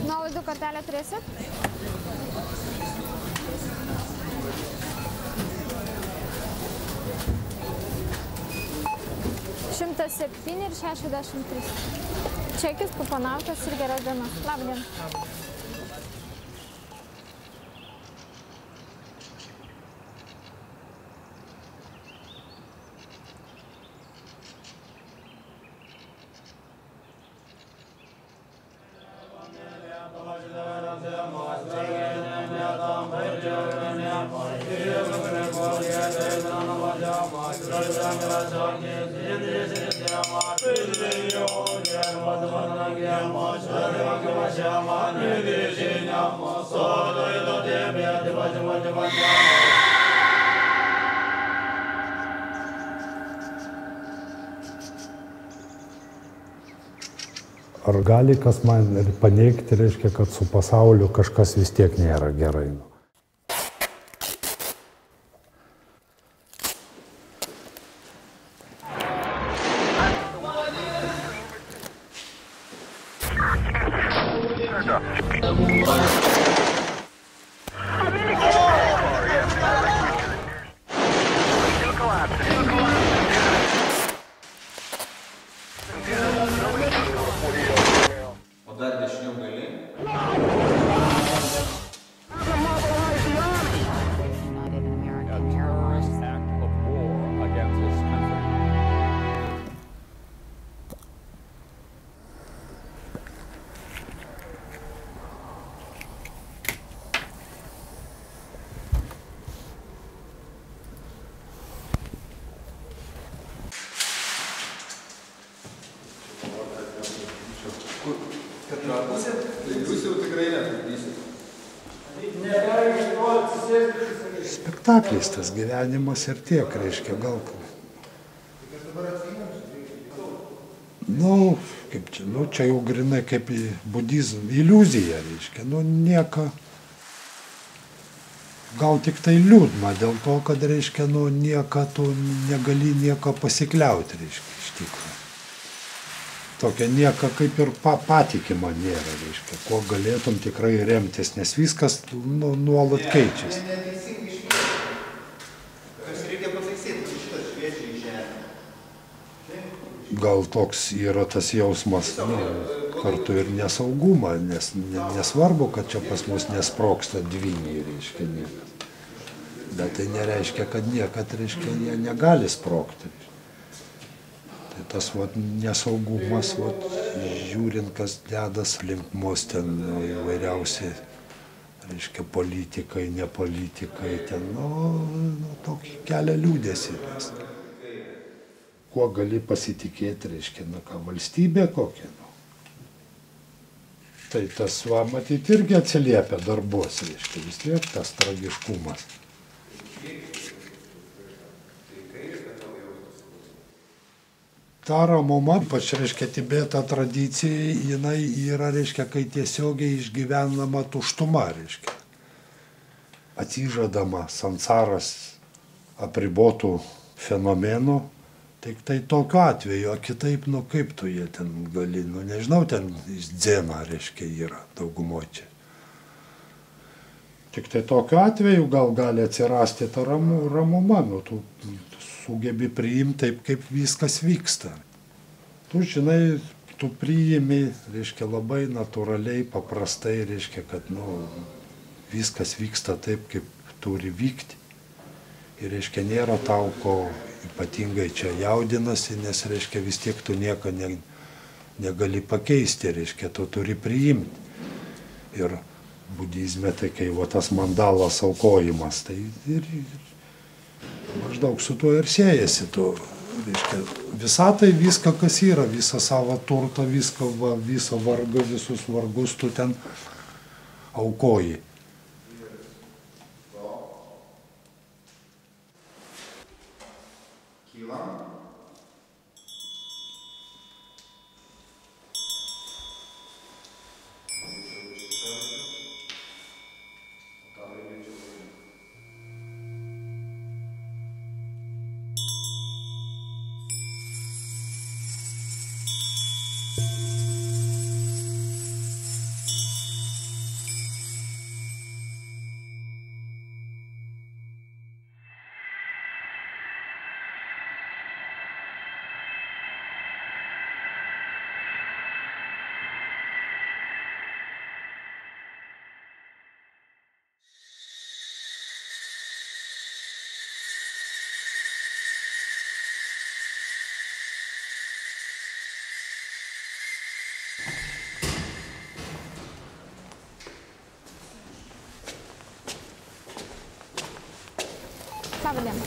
Nuolaidų kortelę turėsit? Šimtas 7 ir 63. Čekis, Pupanaukas ir geros dienos. Labą dieną. Ar gali kas man paneigti, reiškia, kad su pasauliu kažkas vis tiek nėra gerai? Spektaklis tas gyvenimas ir tiek, reiškia, gal... Nu, kaip čia, nu, čia jau grinai kaip budizm, iliuzija, reiškia, nu, nieko... Gal tik tai liūdna dėl to, kad, reiškia, nu, nieko tu negali nieko pasikliauti, reiškia, iš tikrųjų. Tokia nieko kaip ir patikima nėra, reiškia, kuo galėtum tikrai remtis, nes viskas nu, nuolat keičiasi. Gal toks yra tas jausmas, nu, kartu ir nesaugumą, nes nesvarbu, kad čia pas mus nesproksta dvyniai, reiškia, niekas. Bet tai nereiškia, kad niekad, reiškia, jie negali sprokti. Tai tas vat, nesaugumas, vat, žiūrint, kas dedas link mus ten įvairiausi, reiškia, politikai, nepolitikai, ten, nu, tokį kelią liūdėsi. Kuo gali pasitikėti, reiškia, nu, ką valstybė kokia, nu. Tai tas, va, matyt, irgi atsiliepia darbos, reiškia, vis tiek tas tragiškumas. Ta ramuma, ypač, reiškia, Tibeto tradicija, jinai yra, reiškia, kai tiesiogiai išgyvenama tuštuma, reiškia. Atsižadama sansaras apribotų fenomenų, tik tai tokiu atveju, o kitaip, nu kaip tu jie ten gali, nu nežinau, ten dzena, reiškia, yra daugumoje čia. Tik tai tokiu atveju gal gali atsirasti ta ramuma, nu tu sugebi priimti taip, kaip viskas vyksta. Tu žinai, tu priimi, reiškia, labai natūraliai, paprastai, reiškia, kad, nu, viskas vyksta taip, kaip turi vykti. Ir, reiškia, nėra tau, ko ypatingai čia jaudinasi, nes, reiškia, vis tiek tu nieko negali pakeisti, reiškia, tu turi priimti. Ir budizme, tai kai va, tas mandalas aukojimas, tai ir maždaug su tuo ir siejasi. Tu, reiškia, visatai viską, kas yra, visą savo turtą, viską, va, visą vargą, visus vargus tu ten aukoji. Labą dieną.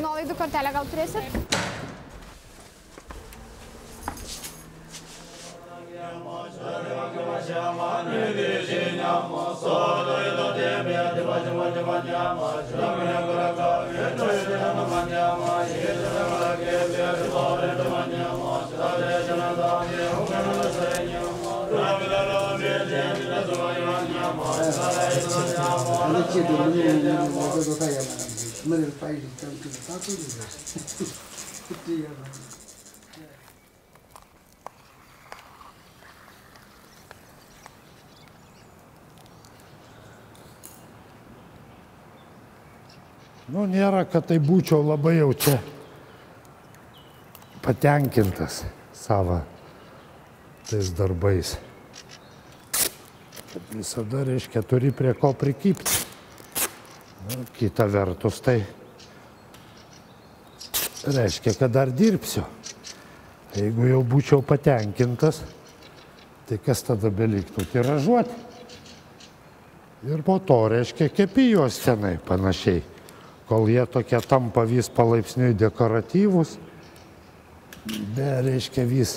Nuolaidų kortelę gal turėsit? Nu, nėra, kad tai būčiau labai jau čia patenkintas savo tais darbais. Kad visada, reiškia, turi prie ko prikibti. Nu, kita vertus, tai reiškia, kad dar dirbsiu. Jeigu jau būčiau patenkintas, tai kas tada beliktų tiražuoti? Ir po to, reiškia, kepi juos tenai panašiai. Kol jie tokie tampa vis palaipsniui dekoratyvūs, reiškia vis,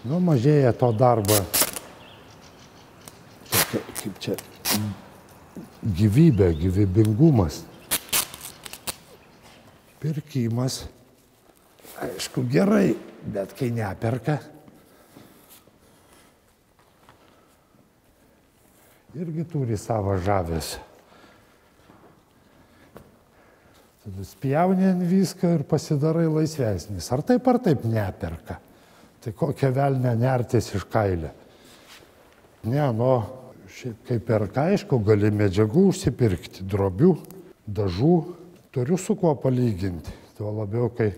nu, mažėja to darbo, kaip čia, gyvybė, gyvybingumas. Pirkimas, aišku, gerai, bet kai neperka, irgi turi savo žavesį. Tada spjauni ant viską ir pasidarai laisvesnis. Ar taip neperka. Tai kokia velnė nertis iš kailio. Ne, nu, šiaip kaip perka, aišku, gali medžiagų užsipirkti, drobių, dažų. Turiu su kuo palyginti. Tuo labiau, kai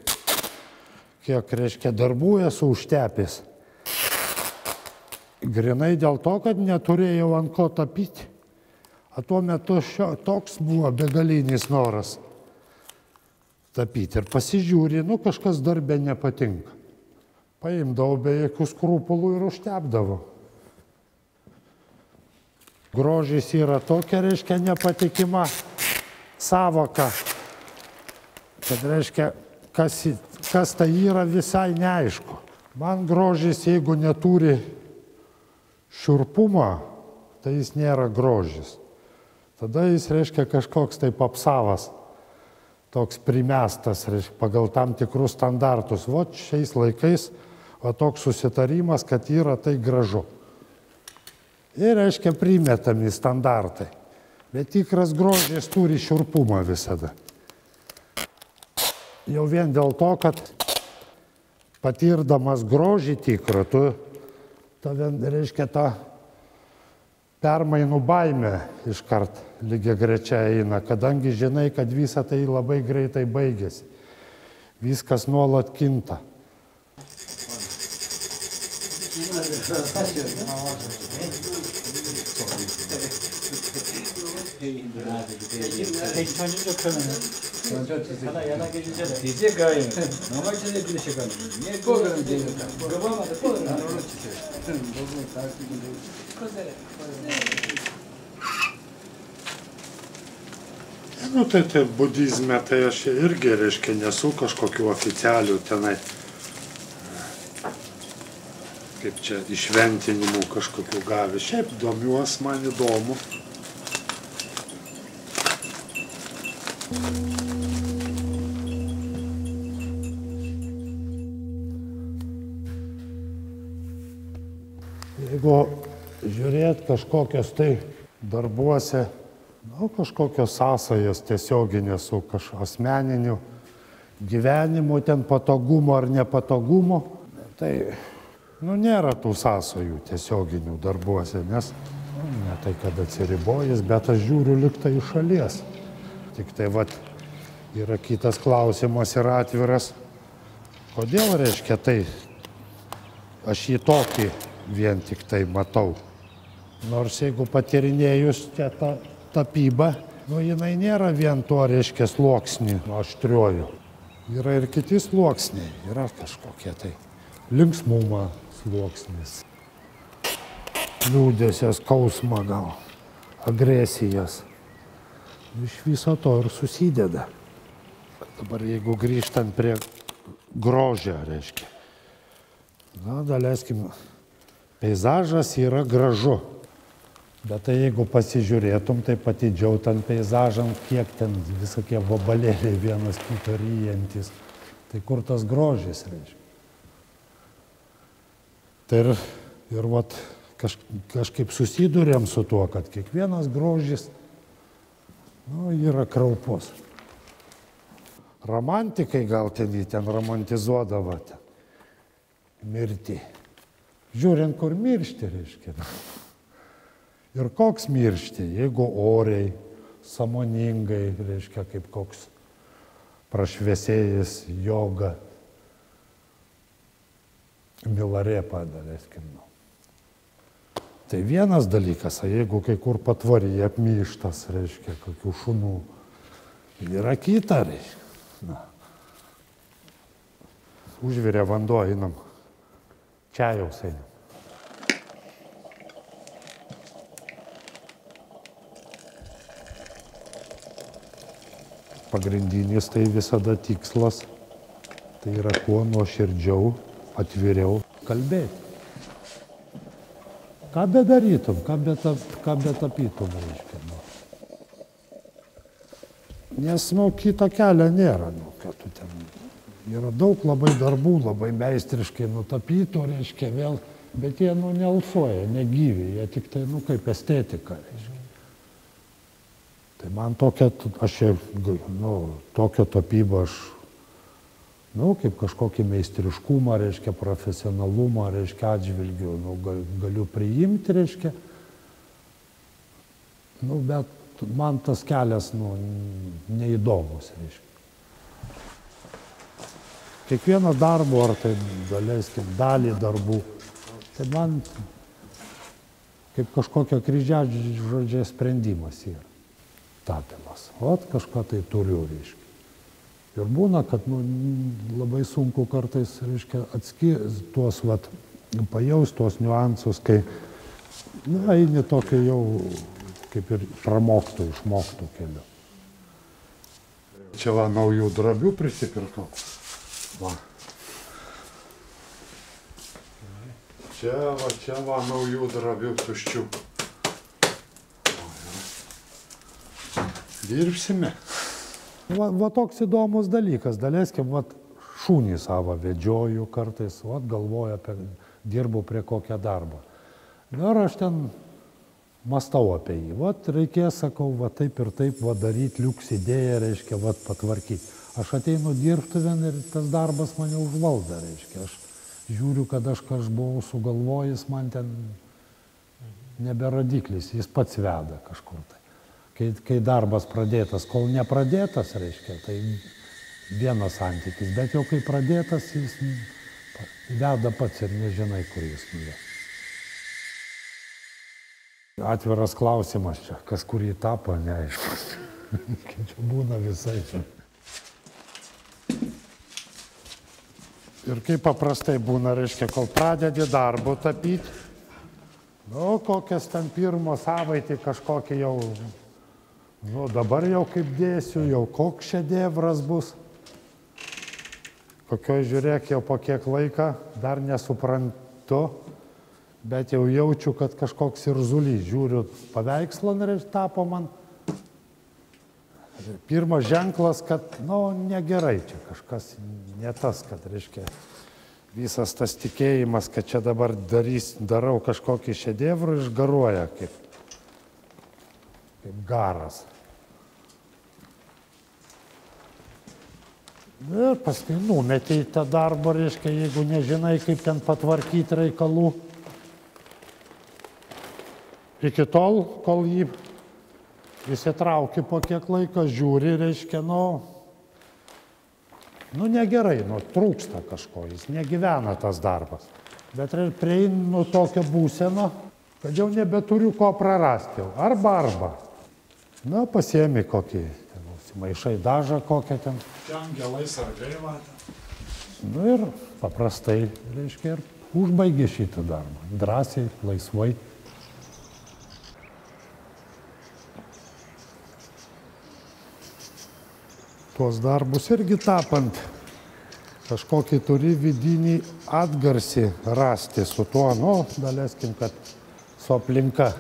kiek, reiškia, darbų esu užtepęs. Grinai dėl to, kad neturėjau ant ko tapyti. O tuo metu toks buvo begalinis noras tapyti. Ir pasižiūri, nu, kažkas darbė nepatinka. Paimdavau be jokių skrupulų ir užtepdavau. Grožis yra tokia, reiškia, nepatikima savoka, kad, reiškia, kas tai yra visai neaišku. Man grožis, jeigu neturi šiurpumo, tai jis nėra grožis. Tada jis, reiškia, kažkoks tai apsavas, toks primestas, reiškia, pagal tam tikrus standartus. Vot šiais laikais toks susitarimas, kad yra tai gražu. Ir, reiškia, primetami standartai. Bet tikras grožis turi šiurpumą visada. Jau vien dėl to, kad patirdamas grožį tikrą, reiškia, ta permainų baimė iškart lygiagrečiai eina, kadangi žinai, kad visa tai labai greitai baigėsi. Viskas nuolat kinta. Nu, tai budizme, tai aš irgi, reiškia, nesu kažkokių oficialių tenai, kaip čia, išventinimų kažkokių gavę. Šiaip domiuos, man įdomu. Jeigu žiūrėt kažkokios tai darbuose, nu, kažkokios sąsajos tiesioginės su asmeniniu gyvenimu, ten patogumo ar nepatogumo, tai nu, nėra tų sąsajų tiesioginių darbuose, nes ne tai, kad atsiribojęs, bet aš žiūriu liktai iš šalies. Tik tai vat yra kitas klausimas ir atviras, kodėl, reiškia, tai aš jį tokį vien tik tai matau. Nors jeigu patyrinėjus čia tą tapybą, nu, jinai nėra vien tuo, reiškia, sluoksnį aštriuoju. Yra ir kiti sluoksniai, yra kažkokie tai linksmumo sluoksnis. liūdesio, skausmo gal, agresijas. Iš viso to ir susideda. Dabar jeigu grįžtant prie grožio, reiškia. Na, daleiskim, peizažas yra gražu. Bet tai jeigu pasižiūrėtum, tai patidžiau ten peizažam, kiek ten visokie vabalėliai vienas kito ryjantis. Tai kur tas grožis, reiškia. Tai ir vat, kažkaip susidurėm su tuo, kad kiekvienas grožis yra kraupus. Romantikai gal ten romantizuodavo mirtį. Žiūrint, kur miršti, reiškia. Ir koks miršti, jeigu oriai, sąmoningai, reiškia, kaip koks prašviesėjas joga, Milarepa, daleiskim. Tai vienas dalykas, o jeigu kai kur patvoryje apmyštas, reiškia, kokių šunų, yra kita, reiškia. Užvirė vanduo, einam, čajaus einam. Pagrindinis tai visada tikslas, tai yra kuo nuoširdžiau, atviriau kalbėti. Ką bedarytum, ką betapytum, reiškia. Nes, kito kelio nėra, kad tu ten yra daug labai darbų, labai meistriškai nutapytų, reiškia, vėl, bet jie, nealsuoja, negyvi, jie tik tai, kaip estetika, reiškia. Tai man tokia tapyba aš, kaip kažkokį meistriškumą, reiškia, profesionalumą, reiškia, atžvilgių, galiu priimti, reiškia. Bet man tas kelias, neįdomus, reiškia. Kiekvieną darbą, ar tai, daleiskim, dalį darbų, tai man kaip kažkokio kryžiažodžio sprendimas yra. Tapymas. Ot, kažką tai turiu, reiškia. Ir būna, kad labai sunku kartais, reiškia, tuos, pajaus tuos niuansus, kai, eini tokio jau, kaip ir išmoktų keliu. Čia naujų drabių prisipirkau. Čia naujų drabių tuščių. Dirbsime. Va toks įdomus dalykas, daleiskim, šunį savo vedžioju kartais, galvoju dirbu prie kokią darbą. Ir aš ten mąstau apie jį, reikės, sakau, taip ir taip, daryti, liuks idėją, reiškia, patvarkyti. Aš ateinu dirbtuvėn ir tas darbas mane užvalda, reiškia. Aš žiūriu, kad aš buvau sugalvojęs, man ten neberadiklis, jis pats veda kažkur tai. Kai darbas pradėtas, kol nepradėtas, reiškia, tai vienas santykis, bet jau kai pradėtas, jis veda pats ir nežinai, kur jis nuves. Atviras klausimas čia, kas kurį tapo, neaiškus. Čia būna visai. Ir kaip paprastai būna, reiškia, kol pradedi darbo tapyti, kokias ten pirmo savaitį kažkokį jau, dabar jau kaip dėsiu, jau koks šedevras bus. Kokioj žiūrėk, jau po kiek laiką, dar nesuprantu, bet jau jaučiu, kad kažkoks irzulys. Žiūriu paveikslą, tapo man. Pirmas ženklas, kad, negerai čia kažkas, ne tas, kad, reiškia, visas tas tikėjimas, kad čia dabar darau kažkokį šedevrą, išgaruoja kaip garas. Ir paskui numetė į tą darbą, reiškia, jeigu nežinai, kaip ten patvarkyti reikalų. Iki tol, kol jį įsitrauki po kiek laiko, žiūri, reiškia, negerai, trūksta kažko, jis negyvena tas darbas. Bet prieinu tokio būseno, kad jau nebeturiu ko prarasti. Arba. Pasiemi kokį, maišai dažą kokią ten. Čia angelai sargai matė. Ir paprastai, reiškia, ir užbaigi šitą darbą. Drąsiai, laisvai. tuos darbus irgi tapant, kažkokį turi vidinį atgarsį rasti su tuo, daleiskim, kad su aplinka.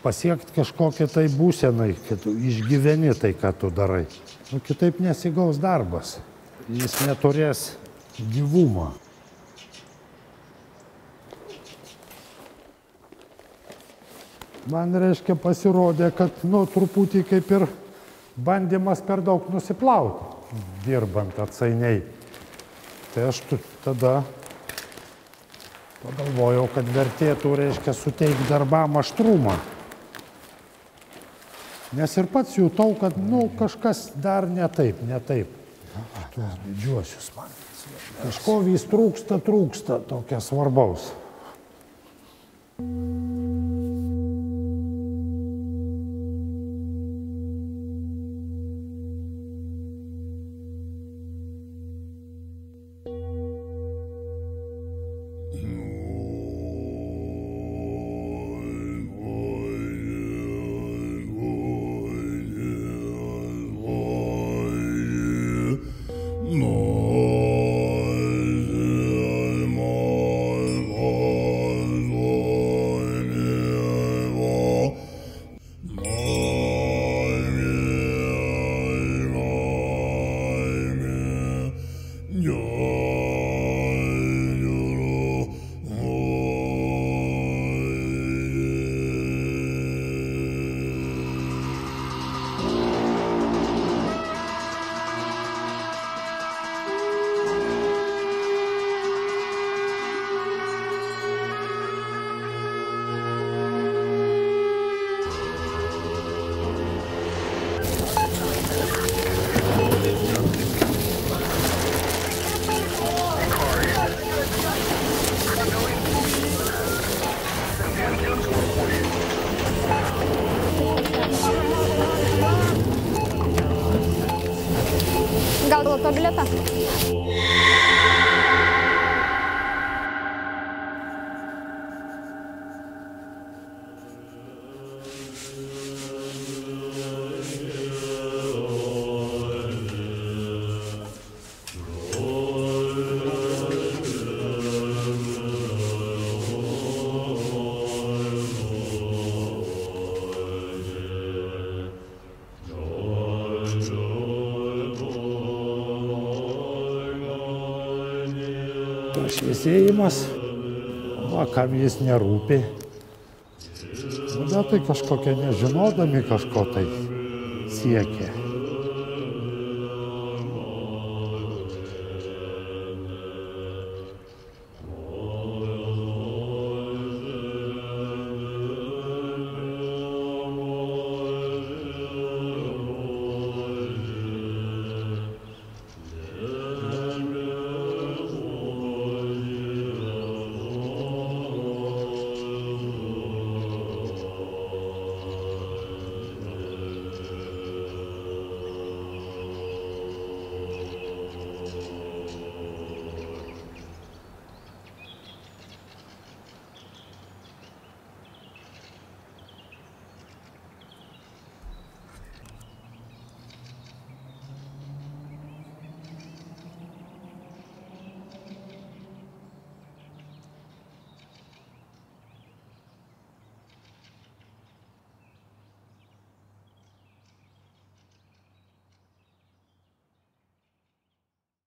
Pasiekti kažkokią tai būsenai, kad išgyveni tai, ką tu darai. Kitaip nesigaus darbas. Jis neturės gyvumo. Man, reiškia, pasirodė, kad, truputį kaip ir bandymas per daug nusiplauti, dirbant atsainiai. Tai aš tada pagalvojau, kad vertėtų, reiškia, suteikti darbam aštrumą. Nes ir pats jutau, kad, kažkas dar ne taip. Tuos didžiuosius man. Kažko vis trūksta tokia svarbaus. Gal loto bilietą? Šviesėjimas, kam jis nerūpi. Bet tai kažkokie nežinodami kažko tai siekia.